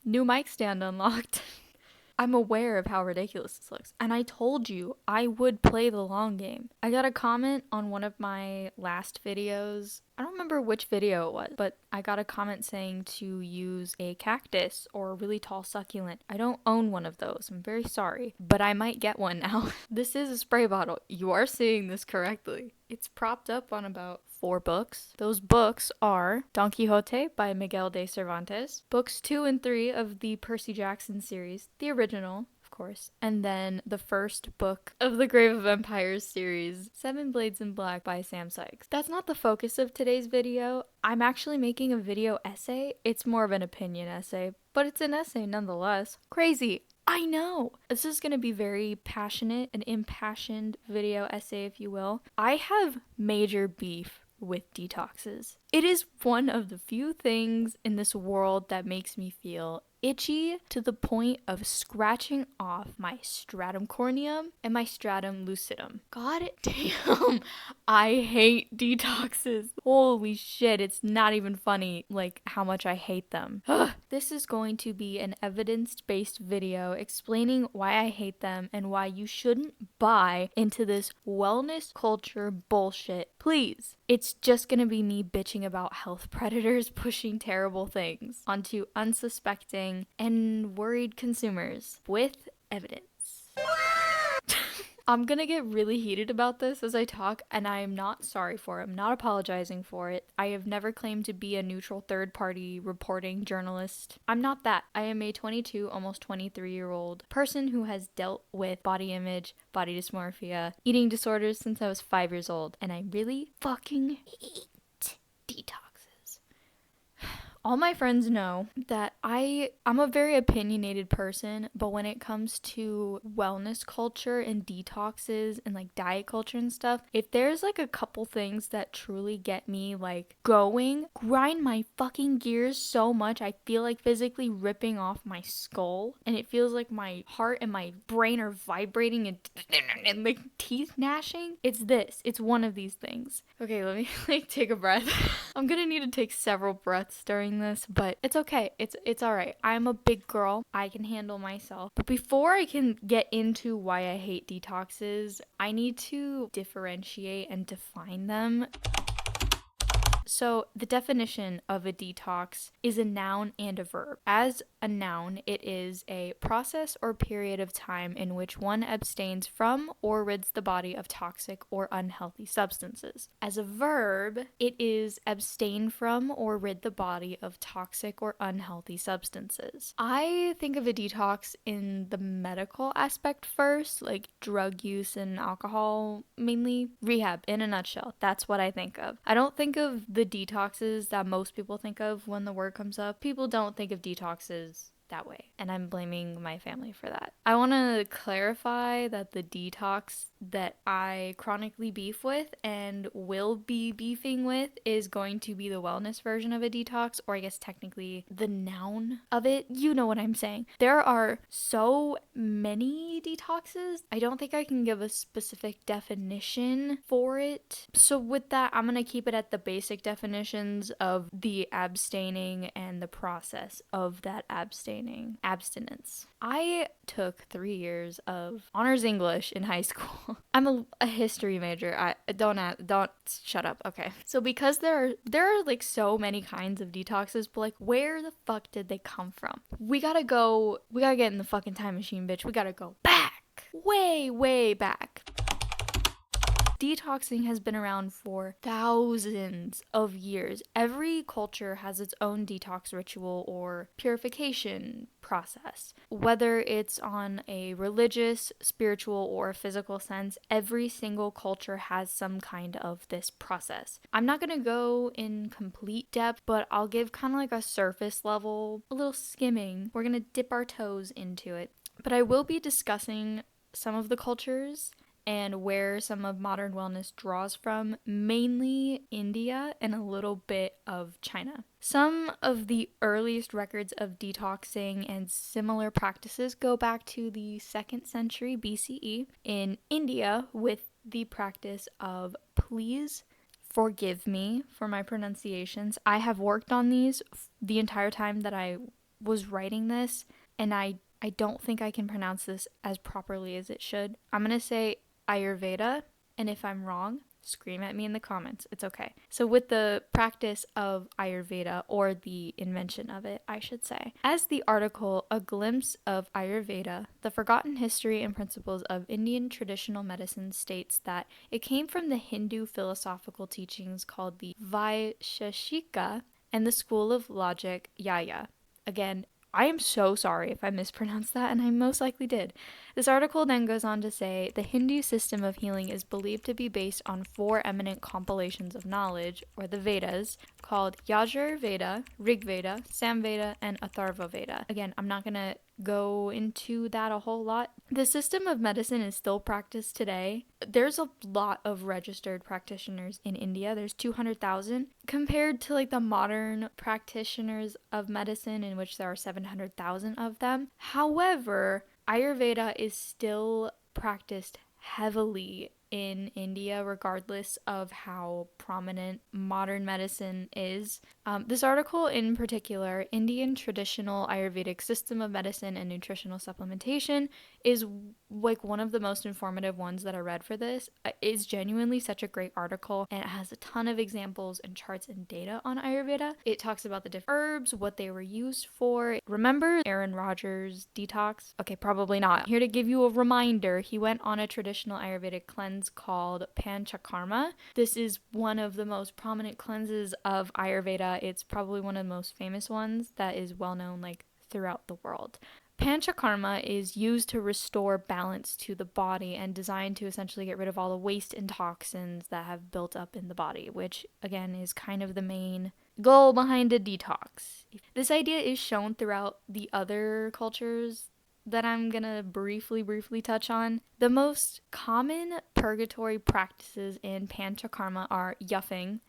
New mic stand unlocked. I'm aware of how ridiculous this looks, and I told you I would play the long game. I got a comment on one of my last videos. I don't remember which video it was, but I got a comment saying to use a cactus or a really tall succulent. I don't own one of those. I'm very sorry, but I might get one now. This is a spray bottle. You are seeing this correctly. It's propped up on about 4 books. Those books are Don Quixote by Miguel de Cervantes, books 2 and 3 of the Percy Jackson series, the original, of course, and then the first book of the Grave of Empires series, Seven Blades in Black by Sam Sykes. That's not the focus of today's video. I'm actually making a video essay. It's more of an opinion essay, but it's an essay nonetheless. Crazy. I know. This is going to be very passionate, an impassioned video essay, if you will. I have major beef with detoxes. It is one of the few things in this world that makes me feel itchy to the point of scratching off my stratum corneum and my stratum lucidum. God damn, I hate detoxes. Holy shit, it's not even funny, like, how much I hate them. This is going to be an evidence-based video explaining why I hate them and why you shouldn't buy into this wellness culture bullshit. Please. It's just gonna be me bitching about health predators pushing terrible things onto unsuspecting and worried consumers with evidence. I'm gonna get really heated about this as I talk, and I am not sorry for it. I'm not apologizing for it. I have never claimed to be a neutral third-party reporting journalist. I'm not that. I am a 22, almost 23-year-old person who has dealt with body image, body dysmorphia, eating disorders since I was 5 years old, and I really fucking hate detoxes. All my friends know that I'm a very opinionated person, but when it comes to wellness culture and detoxes and like diet culture and stuff, if there's like a couple things that truly get me like going, grind my fucking gears so much I feel like physically ripping off my skull, and it feels like my heart and my brain are vibrating and like teeth gnashing. It's one of these things. Okay, let me like take a breath. I'm gonna need to take several breaths during this, but it's okay. It's all right. I'm a big girl. I can handle myself. But before I can get into why I hate detoxes, I need to differentiate and define them. So the definition of a detox is a noun and a verb. As a noun, it is a process or period of time in which one abstains from or rids the body of toxic or unhealthy substances. As a verb, it is abstain from or rid the body of toxic or unhealthy substances. I think of a detox in the medical aspect first, like drug use and alcohol, mainly rehab in a nutshell. That's what I think of. I don't think of the detoxes that most people think of when the word comes up. People don't think of detoxes that way, and I'm blaming my family for that. I want to clarify that the detox that I chronically beef with and will be beefing with is going to be the wellness version of a detox, or I guess technically the noun of it. You know what I'm saying. There are so many detoxes. I don't think I can give a specific definition for it. So with that, I'm going to keep it at the basic definitions of the abstaining and the process of that abstinence. I took 3 years of honors English in high school. I'm a history major. Don't shut up. Okay. So because there are like so many kinds of detoxes, but like where the fuck did they come from? We gotta get in the fucking time machine, bitch. We gotta go back. Way back. Detoxing has been around for thousands of years. Every culture has its own detox ritual or purification process. Whether it's on a religious, spiritual, or physical sense, every single culture has some kind of this process. I'm not going to go in complete depth, but I'll give kind of like a surface level, a little skimming. We're going to dip our toes into it. But I will be discussing some of the cultures and where some of modern wellness draws from, mainly India and a little bit of China. Some of the earliest records of detoxing and similar practices go back to the 2nd century BCE in India with the practice of please forgive me for my pronunciations. I have worked on these the entire time that I was writing this, and I don't think I can pronounce this as properly as it should. I'm going to say Ayurveda, and if I'm wrong, scream at me in the comments. It's okay. So with the practice of Ayurveda, or the invention of it, I should say. As the article, A Glimpse of Ayurveda, the Forgotten History and Principles of Indian Traditional Medicine, states that it came from the Hindu philosophical teachings called the Vaisheshika and the school of logic Yaya. Again, I am so sorry if I mispronounced that, and I most likely did. This article then goes on to say the Hindu system of healing is believed to be based on 4 eminent compilations of knowledge, or the Vedas, called Yajur Veda, Rig Veda, Sam Veda, and Atharva Veda. Again, I'm not going to go into that a whole lot. The system of medicine is still practiced today. There's a lot of registered practitioners in India. There's 200,000 compared to like the modern practitioners of medicine, in which there are 700,000 of them. However, Ayurveda is still practiced heavily in India, regardless of how prominent modern medicine is. This article in particular, Indian Traditional Ayurvedic System of Medicine and Nutritional Supplementation, is like one of the most informative ones that I read for this. It's genuinely such a great article, and it has a ton of examples and charts and data on Ayurveda. It talks about the different herbs, what they were used for. Remember Aaron Rodgers' Detox? Okay, probably not. Here to give you a reminder, he went on a traditional Ayurvedic cleanse called Panchakarma. This is one of the most prominent cleanses of Ayurveda. It's probably one of the most famous ones that is well known like throughout the world. Panchakarma is used to restore balance to the body and designed to essentially get rid of all the waste and toxins that have built up in the body, which again is kind of the main goal behind a detox. This idea is shown throughout the other cultures that I'm gonna briefly touch on. The most common purgatory practices in Panchakarma are yuffing,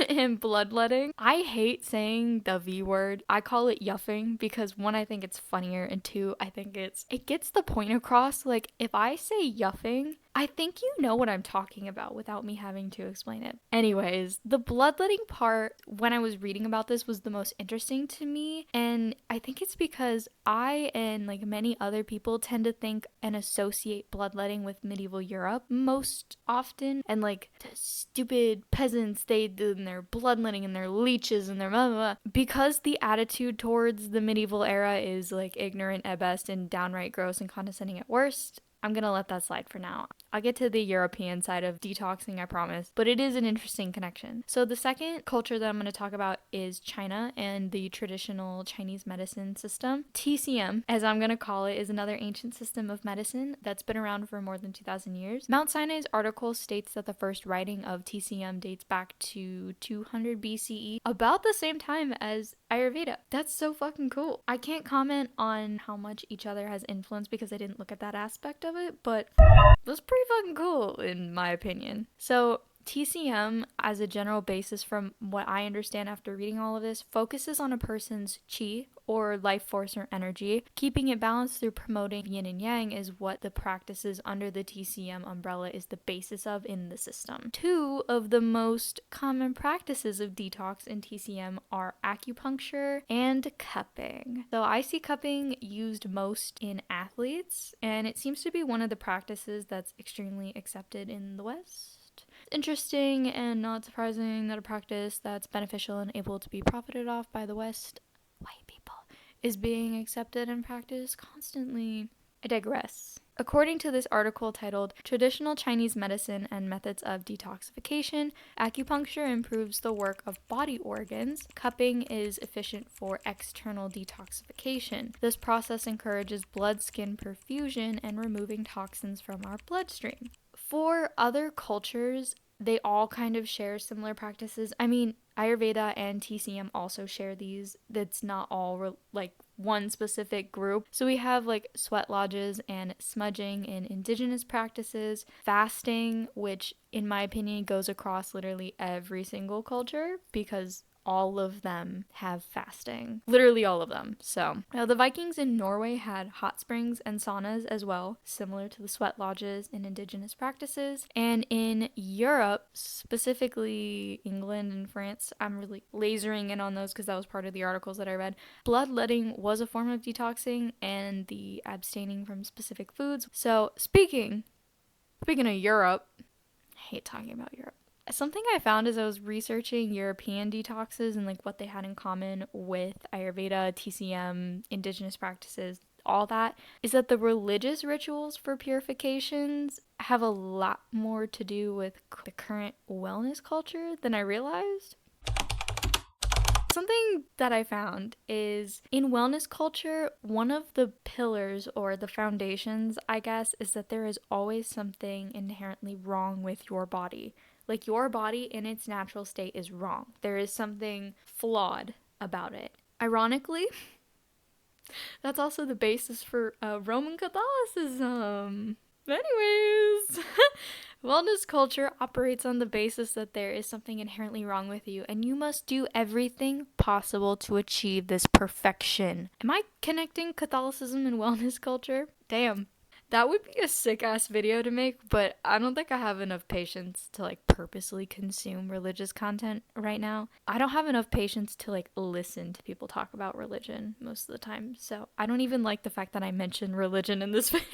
and bloodletting. I hate saying the V word. I call it yuffing because 1, I think it's funnier, and 2, I think it gets the point across. Like, if I say yuffing, I think you know what I'm talking about without me having to explain it. Anyways, the bloodletting part, when I was reading about this, was the most interesting to me, and I think it's because I and like many other people tend to think and associate bloodletting with medieval Europe most often, and like the stupid peasants, they did their bloodletting and their leeches and their blah, blah, blah. Because the attitude towards the medieval era is like ignorant at best and downright gross and condescending at worst, I'm gonna let that slide for now. I'll get to the European side of detoxing, I promise, but it is an interesting connection. So the second culture that I'm going to talk about is China and the traditional Chinese medicine system. TCM, as I'm going to call it, is another ancient system of medicine that's been around for more than 2,000 years. Mount Sinai's article states that the first writing of TCM dates back to 200 BCE, about the same time as Ayurveda. That's so fucking cool. I can't comment on how much each other has influenced because I didn't look at that aspect of it, but that's pretty fucking cool in my opinion. So TCM, as a general basis from what I understand after reading all of this, focuses on a person's qi, or life force or energy. Keeping it balanced through promoting yin and yang is what the practices under the TCM umbrella is the basis of in the system. 2 of the most common practices of detox in TCM are acupuncture and cupping. So I see cupping used most in athletes, and it seems to be one of the practices that's extremely accepted in the West. Interesting and not surprising that a practice that's beneficial and able to be profited off by the West, white people, is being accepted and practiced constantly. I digress. According to this article titled Traditional Chinese Medicine and Methods of Detoxification, acupuncture improves the work of body organs. Cupping is efficient for external detoxification. This process encourages blood-skin perfusion and removing toxins from our bloodstream. For other cultures, they all kind of share similar practices. I mean, Ayurveda and TCM also share these. That's not all like one specific group. So we have like sweat lodges and smudging in indigenous practices, fasting, which in my opinion goes across literally every single culture because all of them have fasting. Literally all of them. So the Vikings in Norway had hot springs and saunas as well, similar to the sweat lodges in indigenous practices. And in Europe, specifically England and France, I'm really lasering in on those because that was part of the articles that I read. Bloodletting was a form of detoxing and the abstaining from specific foods. So speaking of Europe, I hate talking about Europe. Something I found as I was researching European detoxes and like what they had in common with Ayurveda, TCM, indigenous practices, all that, is that the religious rituals for purifications have a lot more to do with the current wellness culture than I realized. Something that I found is in wellness culture, one of the pillars or the foundations, I guess, is that there is always something inherently wrong with your body. Like your body in its natural state is wrong. There is something flawed about it. Ironically, that's also the basis for Roman Catholicism. Anyways, wellness culture operates on the basis that there is something inherently wrong with you, and you must do everything possible to achieve this perfection. Am I connecting Catholicism and wellness culture? Damn. That would be a sick-ass video to make, but I don't think I have enough patience to, like, purposely consume religious content right now. I don't have enough patience to, like, listen to people talk about religion most of the time, so I don't even like the fact that I mentioned religion in this video.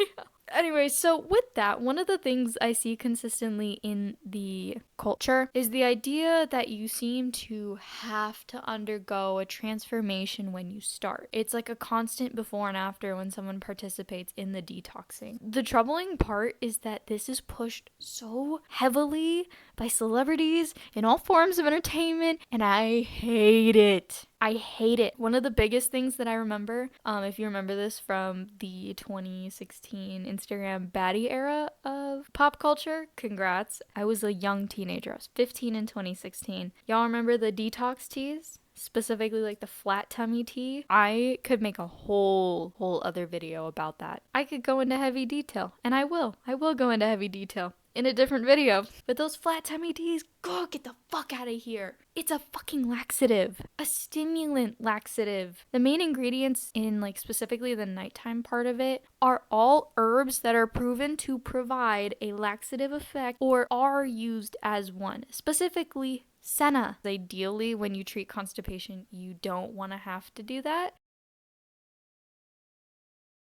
Anyway, so with that, one of the things I see consistently in the culture is the idea that you seem to have to undergo a transformation when you start. It's like a constant before and after when someone participates in the detoxing. The troubling part is that this is pushed so heavily by celebrities in all forms of entertainment, and I hate it. I hate it. One of the biggest things that I remember, if you remember this from the 2016 Instagram baddie era of pop culture, congrats. I was a young teenager. I was 15 in 2016. Y'all remember the detox teas? Specifically like the flat tummy tea. I could make a whole other video about that. I could go into heavy detail, and I will go into heavy detail in a different video. But those flat tummy teas, go get the fuck out of here. It's a fucking laxative, a stimulant laxative. The main ingredients in like specifically the nighttime part of it are all herbs that are proven to provide a laxative effect or are used as one. Specifically senna. Ideally, when you treat constipation, you don't want to have to do that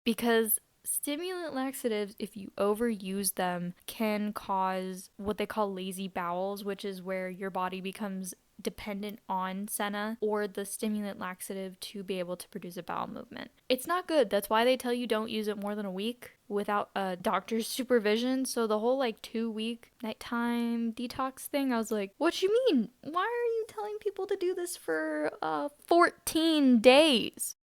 because stimulant laxatives, if you overuse them, can cause what they call lazy bowels, which is where your body becomes dependent on senna or the stimulant laxative to be able to produce a bowel movement. It's not good. That's why they tell you don't use it more than a week without a doctor's supervision. So the whole like 2-week nighttime detox thing, I was like, what you mean? Why are you telling people to do this for 14 days?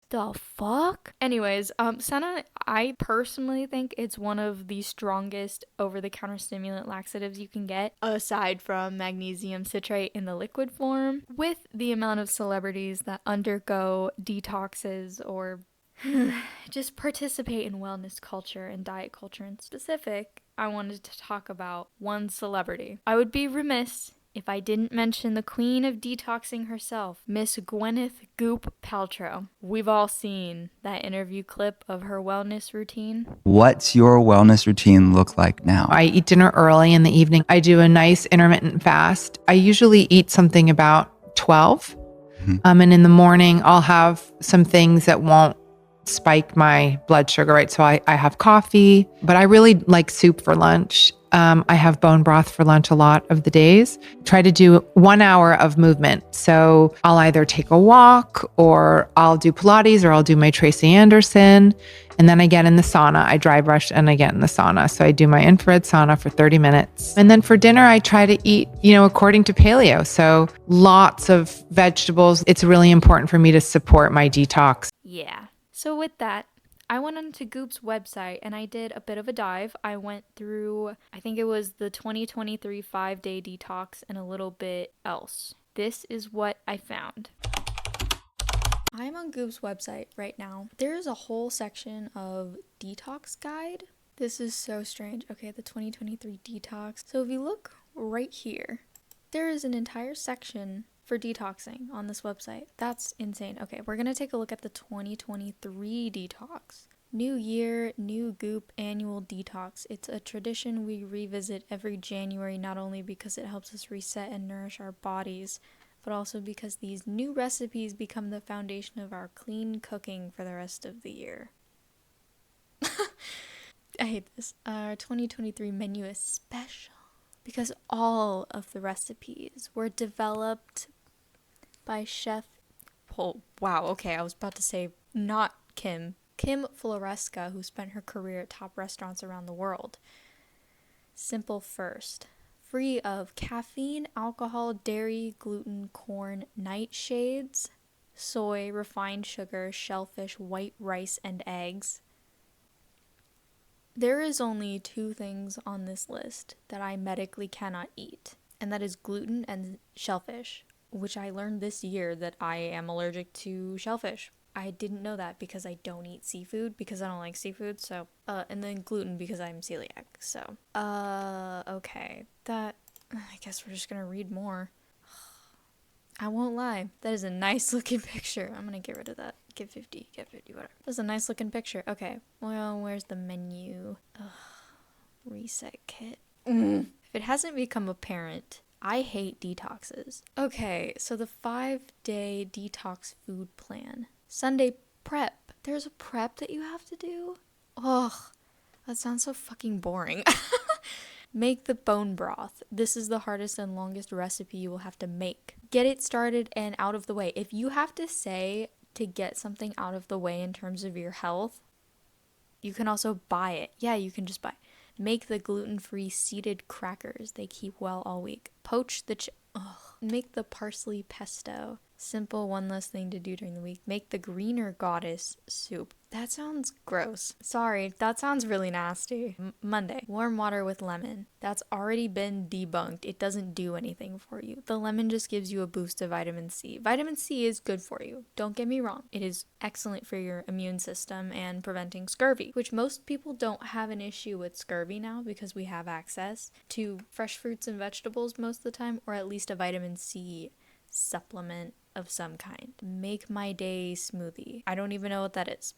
The fuck? Anyways, senna, I personally think it's one of the strongest over-the-counter stimulant laxatives you can get, aside from magnesium citrate in the liquid form. With the amount of celebrities that undergo detoxes or just participate in wellness culture and diet culture in specific, I wanted to talk about one celebrity. I would be remiss if I didn't mention the queen of detoxing herself, Miss Gwyneth Goop Paltrow. We've all seen that interview clip of her wellness routine. What's your wellness routine look like now? I eat dinner early in the evening. I do a nice intermittent fast. I usually eat something about 12. And in the morning, I'll have some things that won't spike my blood sugar, right? So I have coffee, but I really like soup for lunch. I have bone broth for lunch a lot of the days. Try to do 1 hour of movement. So I'll either take a walk or I'll do Pilates or I'll do my Tracy Anderson. And then I get in the sauna. I dry brush and I get in the sauna. So I do my infrared sauna for 30 minutes. And then for dinner, I try to eat, according to paleo. So lots of vegetables. It's really important for me to support my detox. Yeah. So with that, I went onto Goop's website and I did a bit of a dive. I went through, I think it was the 2023 5-day detox and a little bit else. This is what I found. I'm on Goop's website right now. There is a whole section of detox guide. This is so strange. Okay, the 2023 detox. So if you look right here, There is an entire section for detoxing on this website. That's insane. Okay, we're going to take a look at the 2023 detox. New year, new Goop annual detox. It's a tradition we revisit every January, not only because it helps us reset and nourish our bodies, but also because these new recipes become the foundation of our clean cooking for the rest of the year. I hate this. Our 2023 menu is special because all of the recipes were developed by chef... Oh, wow, okay, I was about to say not Kim Floresca, who spent her career at top restaurants around the world. Simple first. Free of caffeine, alcohol, dairy, gluten, corn, nightshades, soy, refined sugar, shellfish, white rice, and eggs. There is only 2 things on this list that I medically cannot eat, and that is gluten and shellfish, which I learned this year that I am allergic to shellfish. I didn't know that because I don't eat seafood, because I don't like seafood, so, and then gluten because I'm celiac, so, okay, that, I guess we're just gonna read more. I won't lie, that is a nice looking picture. I'm gonna get rid of that. Get 50, whatever. That's a nice looking picture. Okay, well, where's the menu? Ugh, reset kit. If it hasn't become apparent, I hate detoxes. Okay, so the 5-day detox food plan. Sunday prep. There's a prep that you have to do? Ugh, that sounds so fucking boring. Make the bone broth. This is the hardest and longest recipe you will have to make. Get it started and out of the way. If you have to say to get something out of the way in terms of your health, you can also buy it. Yeah, you can just buy it. Make the gluten-free seeded crackers. They keep well all week. Poach the Make the parsley pesto. Simple, one less thing to do during the week. Make the greener goddess soup. That sounds gross. Sorry, that sounds really nasty. Monday, warm water with lemon. That's already been debunked. It doesn't do anything for you. The lemon just gives you a boost of vitamin C. Vitamin C is good for you. Don't get me wrong. It is excellent for your immune system and preventing scurvy, which most people don't have an issue with scurvy now because we have access to fresh fruits and vegetables most of the time, or at least a vitamin C supplement of some kind. Make my day smoothie. I don't even know what that is.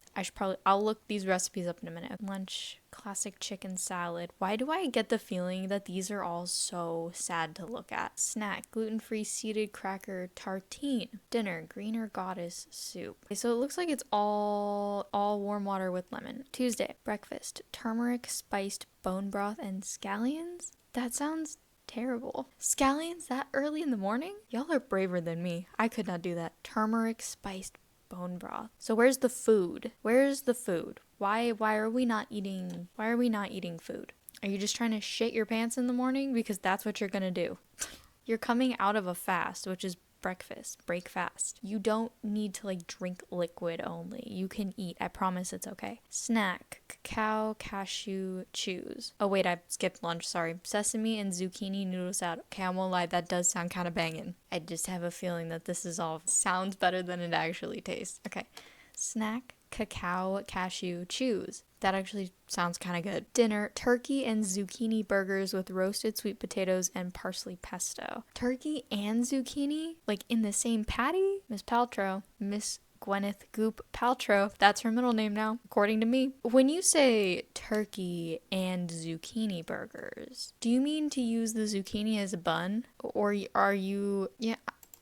I'll look these recipes up in a minute. Lunch, classic chicken salad. Why do I get the feeling that these are all so sad to look at? Snack, gluten-free seeded cracker tartine. Dinner, greener goddess soup. Okay, so it looks like it's all warm water with lemon. Tuesday, breakfast, turmeric spiced bone broth and scallions. That sounds terrible. Scallions that early in the morning? Y'all are braver than me. I could not do that. Turmeric spiced bone broth. So where's the food? Where's the food? Why are we not eating food? Are you just trying to shit your pants in the morning? Because that's what you're gonna do. You're coming out of a fast, which is break fast. You don't need to drink liquid only. You can eat. I promise it's okay. Snack, cacao, cashew, chews. Oh wait, I skipped lunch, sorry. Sesame and zucchini noodle salad. Okay, I won't lie, that does sound kind of banging. I just have a feeling that this is all sounds better than it actually tastes. Okay. Snack, cacao, cashew, chews. That actually sounds kind of good. Dinner, turkey and zucchini burgers with roasted sweet potatoes and parsley pesto. Turkey and zucchini? In the same patty? Miss Paltrow. Miss Gwyneth Goop Paltrow. That's her middle name now, according to me. When you say turkey and zucchini burgers, do you mean to use the zucchini as a bun? Or are you... Yeah,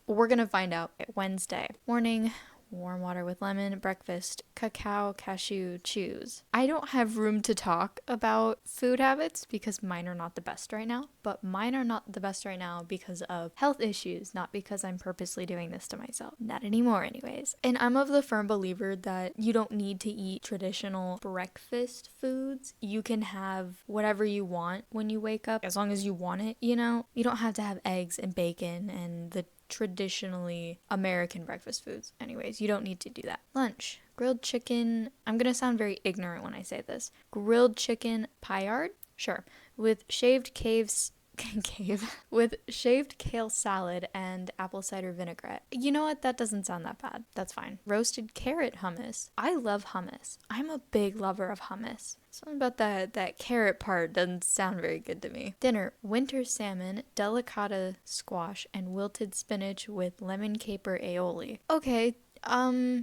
we're gonna find out. Wednesday. Morning. Warm water with lemon. Breakfast, cacao, cashew, chews. I don't have room to talk about food habits because mine are not the best right now, but mine are not the best right now because of health issues, not because I'm purposely doing this to myself. Not anymore anyways. And I'm of the firm believer that you don't need to eat traditional breakfast foods. You can have whatever you want when you wake up, as long as you want it, you know? You don't have to have eggs and bacon and the traditionally American breakfast foods. Anyways, you don't need to do that. Lunch, grilled chicken. I'm gonna sound very ignorant when I say this. Grilled chicken paillard? Sure. With shaved caves cave with shaved kale salad and apple cider vinaigrette. You know what? That doesn't sound that bad. That's fine. Roasted carrot hummus. I love hummus. I'm a big lover of hummus. Something about that carrot part doesn't sound very good to me. Dinner, winter salmon, delicata squash, and wilted spinach with lemon caper aioli. Okay,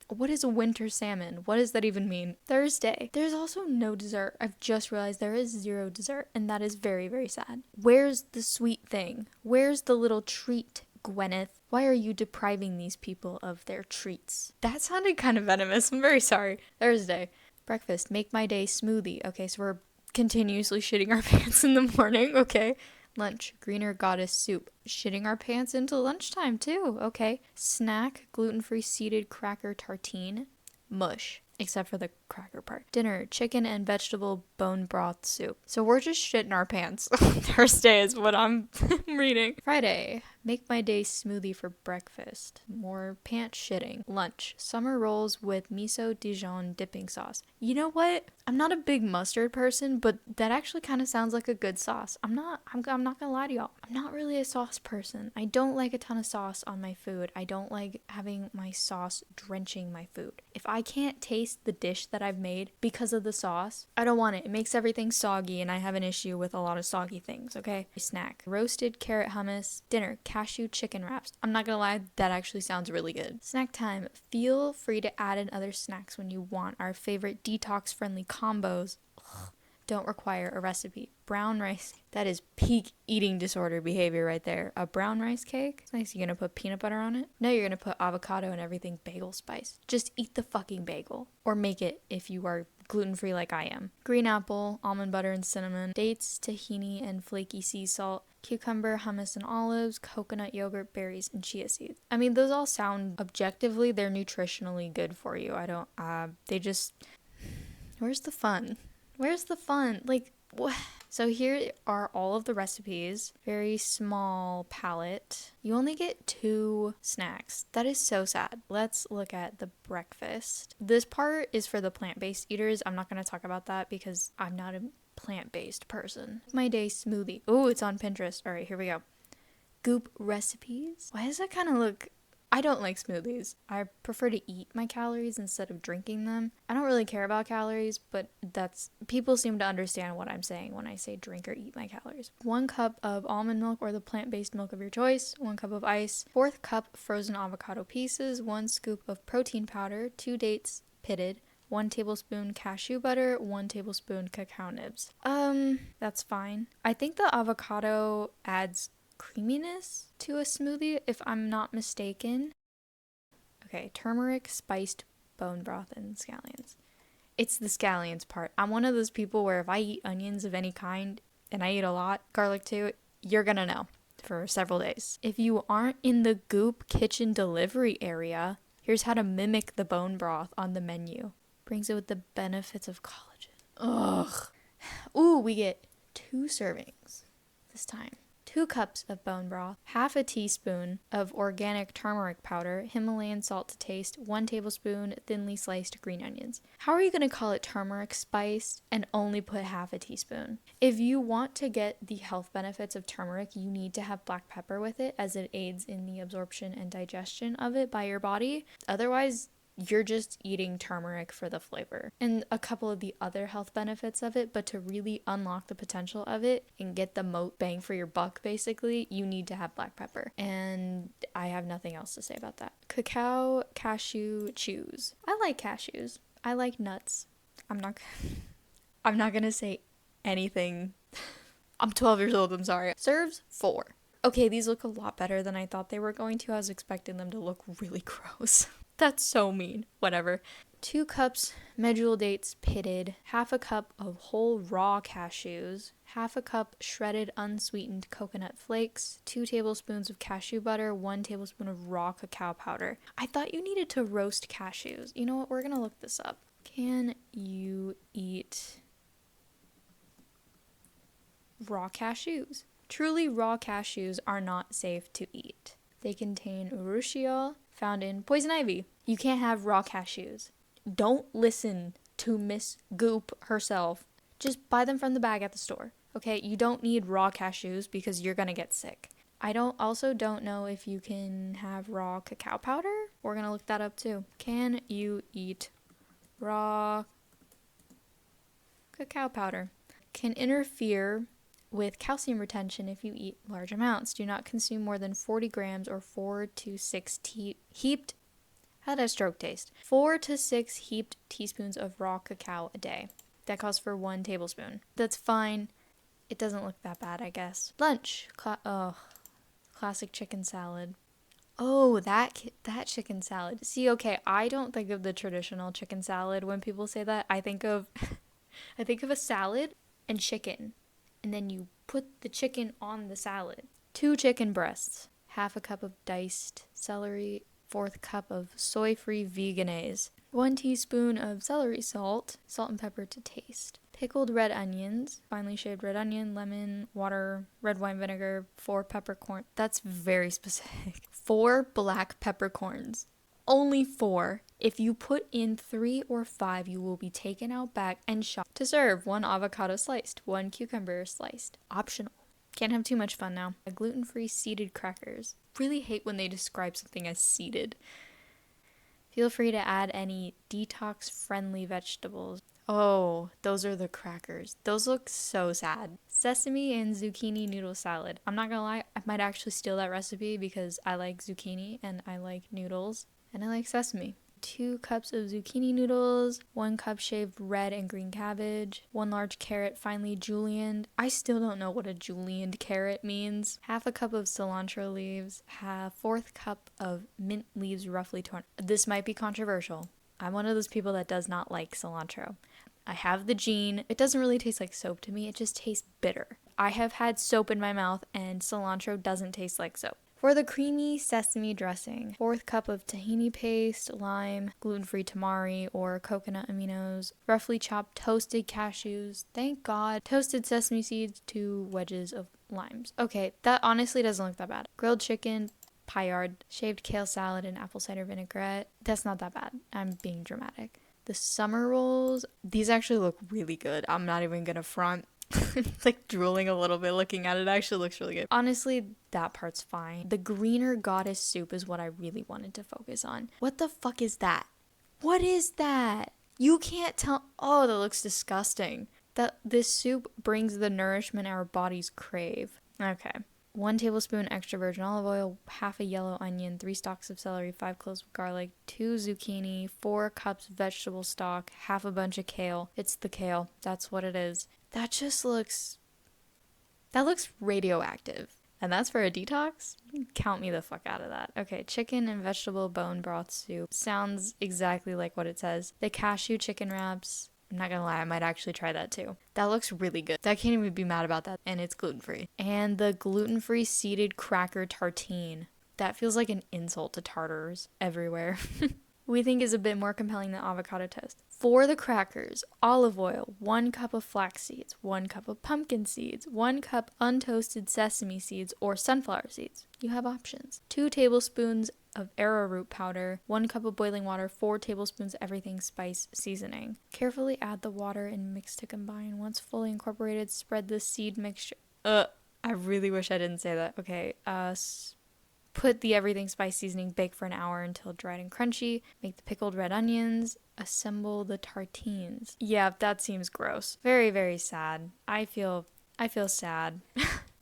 what is a winter salmon? What does that even mean? Thursday. There's also no dessert. I've just realized there is zero dessert, and that is very, very sad. Where's the sweet thing? Where's the little treat, Gwyneth? Why are you depriving these people of their treats? That sounded kind of venomous. I'm very sorry. Thursday. Breakfast. Make my day smoothie. Okay, so we're continuously shitting our pants in the morning. Okay. Lunch, greener goddess soup. Shitting our pants into lunchtime too. Okay. Snack, gluten-free seeded cracker tartine. Mush, except for the cracker part. Dinner, chicken and vegetable bone broth soup. So we're just shitting our pants. Thursday is what I'm reading. Friday, make my day smoothie for breakfast. More pants shitting. Lunch, summer rolls with miso Dijon dipping sauce. You know what? I'm not a big mustard person, but that actually kind of sounds like a good sauce. I'm not gonna lie to y'all. I'm not really a sauce person. I don't like a ton of sauce on my food. I don't like having my sauce drenching my food. If I can't taste the dish that I've made because of the sauce, I don't want it. It makes everything soggy, and I have an issue with a lot of soggy things, okay? Snack, roasted carrot hummus. Dinner, cashew chicken wraps. I'm not gonna lie, that actually sounds really good. Snack time, feel free to add in other snacks when you want. Our favorite detox-friendly combos. Ugh, don't require a recipe. Brown rice. That is peak eating disorder behavior right there. A brown rice cake? It's nice. You're gonna put peanut butter on it? No, you're gonna put avocado and everything bagel spice. Just eat the fucking bagel. Or make it if you are gluten-free like I am. Green apple, almond butter and cinnamon. Dates, tahini, and flaky sea salt. Cucumber, hummus and olives, coconut yogurt, berries, and chia seeds. I mean, those all sound objectively, they're nutritionally good for you. They just... Where's the fun? Where's the fun? Like, what? So here are all of the recipes. Very small palette. You only get 2 snacks. That is so sad. Let's look at the breakfast. This part is for the plant-based eaters. I'm not going to talk about that because I'm not a plant-based person. My day smoothie. Oh, it's on Pinterest. All right, here we go. Goop recipes. Why does that kind of look... I don't like smoothies. I prefer to eat my calories instead of drinking them. I don't really care about calories, but people seem to understand what I'm saying when I say drink or eat my calories. 1 cup of almond milk or the plant-based milk of your choice, 1 cup of ice, 4th cup frozen avocado pieces, 1 scoop of protein powder, 2 dates pitted, 1 tablespoon cashew butter, 1 tablespoon cacao nibs. That's fine. I think the avocado adds creaminess to a smoothie, if I'm not mistaken. Okay, turmeric, spiced bone broth, and scallions. It's the scallions part. I'm one of those people where if I eat onions of any kind, and I eat a lot, garlic too, you're gonna know for several days. If you aren't in the Goop kitchen delivery area, here's how to mimic the bone broth on the menu. Brings it with the benefits of collagen. Ugh. Ooh, we get 2 servings this time. 2 cups of bone broth, half a teaspoon of organic turmeric powder, Himalayan salt to taste, 1 tablespoon thinly sliced green onions. How are you going to call it turmeric spiced and only put half a teaspoon? If you want to get the health benefits of turmeric, you need to have black pepper with it as it aids in the absorption and digestion of it by your body. Otherwise, you're just eating turmeric for the flavor and a couple of the other health benefits of it, but to really unlock the potential of it and get the most bang for your buck, basically, you need to have black pepper. And I have nothing else to say about that. Cacao, cashew, chews. I like cashews. I like nuts. I'm not gonna say anything. I'm 12 years old, I'm sorry. Serves 4. Okay, these look a lot better than I thought they were going to. I was expecting them to look really gross. That's so mean. Whatever. 2 cups medjool dates pitted, half a cup of whole raw cashews, half a cup shredded unsweetened coconut flakes, 2 tablespoons of cashew butter, 1 tablespoon of raw cacao powder. I thought you needed to roast cashews. You know what? We're gonna look this up. Can you eat raw cashews? Truly raw cashews are not safe to eat. They contain urushiol, found in poison ivy. You can't have raw cashews. Don't listen to Miss Goop herself. Just buy them from the bag at the store. Okay, you don't need raw cashews because you're gonna get sick. I don't know if you can have raw cacao powder. We're gonna look that up too. Can you eat raw cacao powder? Can interfere with calcium retention if you eat large amounts. Do not consume more than 40 grams or 4 to 6 heaped. How did a stroke taste? 4 to 6 heaped teaspoons of raw cacao a day. That calls for 1 tablespoon. That's fine. It doesn't look that bad, I guess. Lunch. Classic chicken salad. Oh, that chicken salad. See, okay, I don't think of the traditional chicken salad when people say that. I think of a salad and chicken. And then you put the chicken on the salad. 2 chicken breasts, half a cup of diced celery, 1/4 cup of soy-free veganaise, 1 teaspoon of celery salt, salt and pepper to taste, pickled red onions, finely shaved red onion, lemon, water, red wine vinegar, 4 peppercorn. That's very specific. 4 black peppercorns. Only 4. If you put in 3 or 5, you will be taken out back and shot. To serve, 1 avocado sliced, 1 cucumber sliced. Optional. Can't have too much fun now. Gluten-free seeded crackers. Really hate when they describe something as seeded. Feel free to add any detox-friendly vegetables. Oh, those are the crackers. Those look so sad. Sesame and zucchini noodle salad. I'm not gonna lie, I might actually steal that recipe because I like zucchini and I like noodles. And I like sesame. 2 cups of zucchini noodles, 1 cup shaved red and green cabbage, 1 large carrot finely julienned. I still don't know what a julienned carrot means. Half a cup of cilantro leaves, 1/4 cup of mint leaves roughly torn. This might be controversial. I'm one of those people that does not like cilantro. I have the gene. It doesn't really taste like soap to me. It just tastes bitter. I have had soap in my mouth and cilantro doesn't taste like soap. For the creamy sesame dressing, 1/4 cup of tahini paste, lime, gluten-free tamari or coconut aminos, roughly chopped toasted cashews, thank God, toasted sesame seeds, 2 wedges of limes. Okay, that honestly doesn't look that bad. Grilled chicken, paillard, shaved kale salad, and apple cider vinaigrette. That's not that bad. I'm being dramatic. The summer rolls, these actually look really good. I'm not even gonna front. It's like drooling a little bit looking at it. It actually looks really good. Honestly, that part's fine. The greener goddess soup is what I really wanted to focus on. What the fuck is that? What is that? You can't tell. Oh, that looks disgusting. This soup brings the nourishment our bodies crave. Okay. 1 tablespoon extra virgin olive oil, 1/2 a yellow onion, 3 stalks of celery, 5 cloves of garlic, 2 zucchini, 4 cups vegetable stock, 1/2 a bunch of kale. It's the kale. That's what it is. That looks radioactive. And that's for a detox? Count me the fuck out of that. Okay, chicken and vegetable bone broth soup. Sounds exactly like what it says. The cashew chicken wraps. I'm not gonna lie, I might actually try that too. That looks really good. I can't even be mad about that. And it's gluten-free. And the gluten-free seeded cracker tartine. That feels like an insult to tartars everywhere. We think is a bit more compelling than avocado toast. For the crackers, olive oil, 1 cup of flax seeds, 1 cup of pumpkin seeds, 1 cup untoasted sesame seeds or sunflower seeds. You have options. 2 tablespoons of arrowroot powder, 1 cup of boiling water, 4 tablespoons everything spice seasoning. Carefully add the water and mix to combine. Once fully incorporated, spread the seed mixture. I really wish I didn't say that. Okay, put the everything spice seasoning, bake for an hour until dried and crunchy. Make the pickled red onions. Assemble the tartines. Yeah, that seems gross. Very, very sad. I feel sad.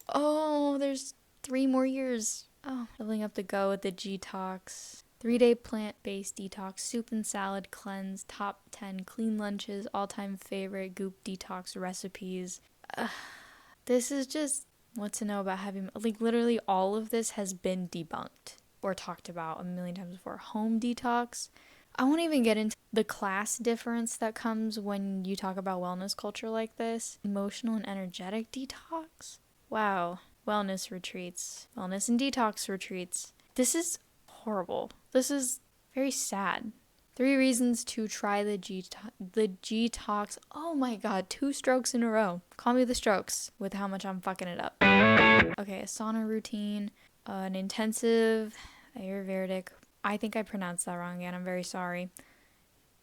Oh, there's 3 more years. Oh, leveling up the go with the Detox. 3-day plant-based detox, soup and salad cleanse, top 10 clean lunches, all-time favorite Goop detox recipes. This is just what to know about heavy, like literally all of this has been debunked or talked about a million times before. Home detox. I won't even get into the class difference that comes when you talk about wellness culture like this. Emotional and energetic detox. Wow. Wellness retreats. Wellness and detox retreats. This is horrible. This is very sad. 3 reasons to try the Detox. Oh my god, 2 strokes in a row. Call me the strokes with how much I'm fucking it up. Okay, a sauna routine, an intensive Ayurvedic. I think I pronounced that wrong again. I'm very sorry.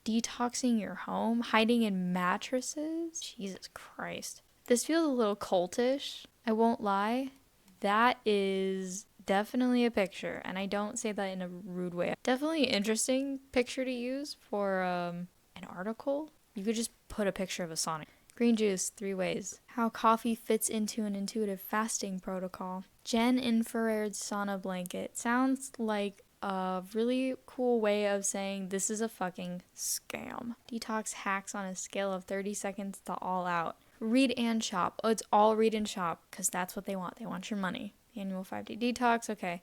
Detoxing your home, hiding in mattresses. Jesus Christ. This feels a little cultish, I won't lie. That is definitely a picture, and I don't say that in a rude way. Definitely interesting picture to use for an article. You could just put a picture of a Sonic. Green juice, 3 ways. How coffee fits into an intuitive fasting protocol. Jen infrared sauna blanket. Sounds like a really cool way of saying this is a fucking scam. Detox hacks on a scale of 30 seconds to all out. Read and shop. Oh, it's all read and shop because that's what they want. They want your money. Annual 5-day detox. Okay.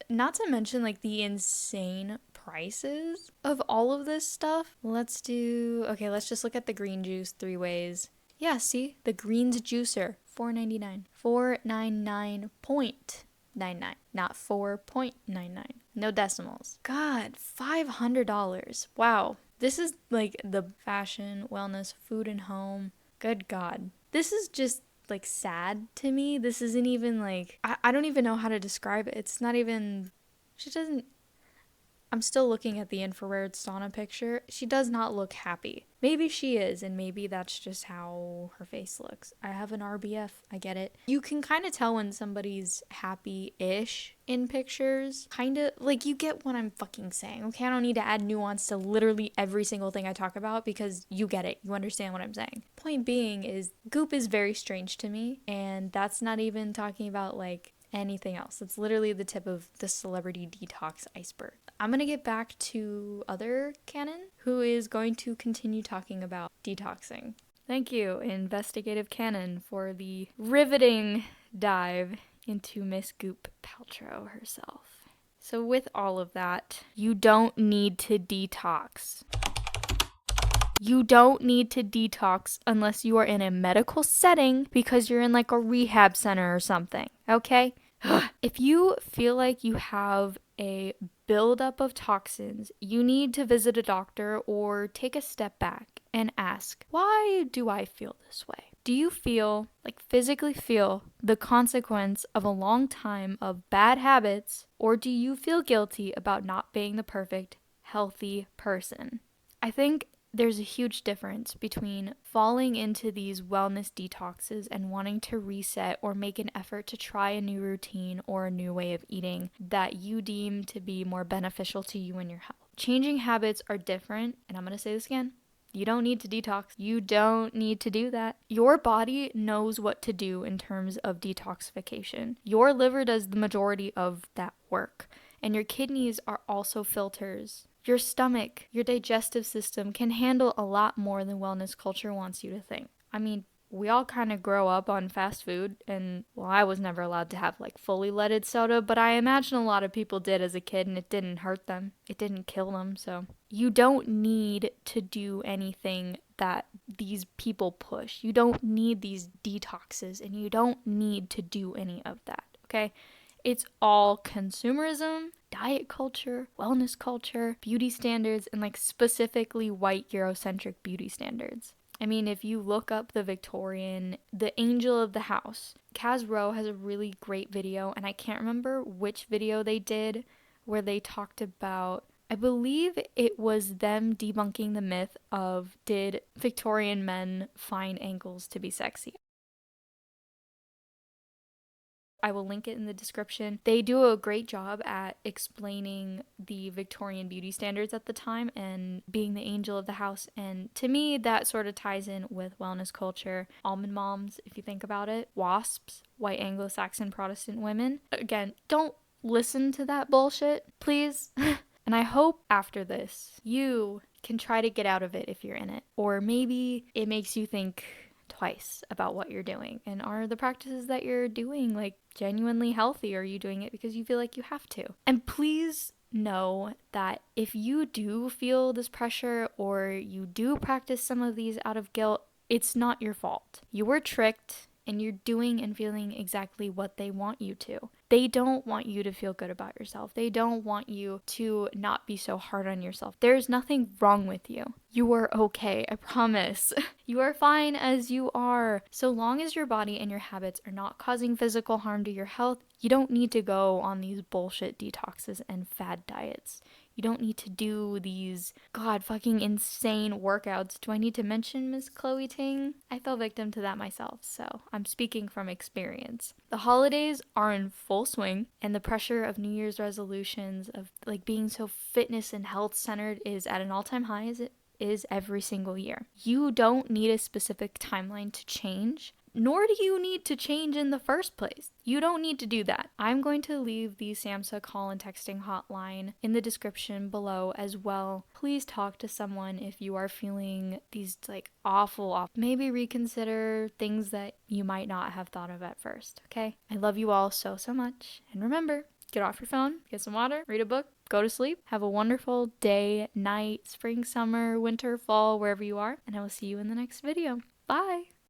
Not to mention like the insane prices of all of this stuff. Let's just look at the green juice 3 ways. Yeah, see? The greens juicer, $4.99. $4.99.99, not 4.99. No decimals. God, $500. Wow. This is like the fashion, wellness, food and home. Good God. This is just like sad to me. This isn't even like, I don't even know how to describe it. It's not even, she doesn't, I'm still looking at the infrared sauna picture. She does not look happy. Maybe she is, and maybe that's just how her face looks. I have an RBF. I get it. You can kind of tell when somebody's happy-ish in pictures. Kind of, like, you get what I'm fucking saying, okay? I don't need to add nuance to literally every single thing I talk about because you get it. You understand what I'm saying. Point being is, Goop is very strange to me, and that's not even talking about, like, anything else. It's literally the tip of the celebrity detox iceberg. I'm going to get back to other canon who is going to continue talking about detoxing. Thank you, Investigative Canon, for the riveting dive into Miss Goop Paltrow herself. So with all of that, you don't need to detox. You don't need to detox unless you are in a medical setting because you're in like a rehab center or something, okay? If you feel like you have a buildup of toxins, you need to visit a doctor or take a step back and ask, why do I feel this way? Do you feel, like physically feel, the consequence of a long time of bad habits, or do you feel guilty about not being the perfect, healthy person? I think there's a huge difference between falling into these wellness detoxes and wanting to reset or make an effort to try a new routine or a new way of eating that you deem to be more beneficial to you and your health. Changing habits are different, and I'm going to say this again. You don't need to detox. You don't need to do that. Your body knows what to do in terms of detoxification. Your liver does the majority of that work, and your kidneys are also filters. Your stomach, your digestive system can handle a lot more than wellness culture wants you to think. I mean, we all kind of grow up on fast food, and well, I was never allowed to have like fully leaded soda, but I imagine a lot of people did as a kid and it didn't hurt them. It didn't kill them, so you don't need to do anything that these people push. You don't need these detoxes, and you don't need to do any of that, okay? It's all consumerism, diet culture, wellness culture, beauty standards, and like specifically white Eurocentric beauty standards. I mean, if you look up the angel of the house, Kaz Rowe has a really great video, and I can't remember which video they did where they talked about, I believe it was them debunking the myth of, did Victorian men find ankles to be sexy? I will link it in the description. They do a great job at explaining the Victorian beauty standards at the time and being the angel of the house. And to me, that sort of ties in with wellness culture. Almond moms, if you think about it. WASPs, white Anglo-Saxon Protestant women. Again, don't listen to that bullshit, please. And I hope after this, you can try to get out of it if you're in it. Or maybe it makes you think twice about what you're doing, and are the practices that you're doing like genuinely healthy, or are you doing it because you feel like you have to? And please know that if you do feel this pressure or you do practice some of these out of guilt, it's not your fault. You were tricked and you're doing and feeling exactly what they want you to. They don't want you to feel good about yourself. They don't want you to not be so hard on yourself. There's nothing wrong with you. You are okay, I promise. You are fine as you are. So long as your body and your habits are not causing physical harm to your health, you don't need to go on these bullshit detoxes and fad diets. You don't need to do these, God, fucking insane workouts. Do I need to mention Miss Chloe Ting? I fell victim to that myself, so I'm speaking from experience. The holidays are in full swing, and the pressure of New Year's resolutions, of like being so fitness and health centered, is at an all-time high as it is every single year. You don't need a specific timeline to change, nor do you need to change in the first place. You don't need to do that. I'm going to leave the SAMHSA call and texting hotline in the description below as well. Please talk to someone if you are feeling these like awful. Maybe reconsider things that you might not have thought of at first, okay? I love you all so much. And remember, get off your phone, get some water, read a book, go to sleep. Have a wonderful day, night, spring, summer, winter, fall, wherever you are. And I will see you in the next video. Bye!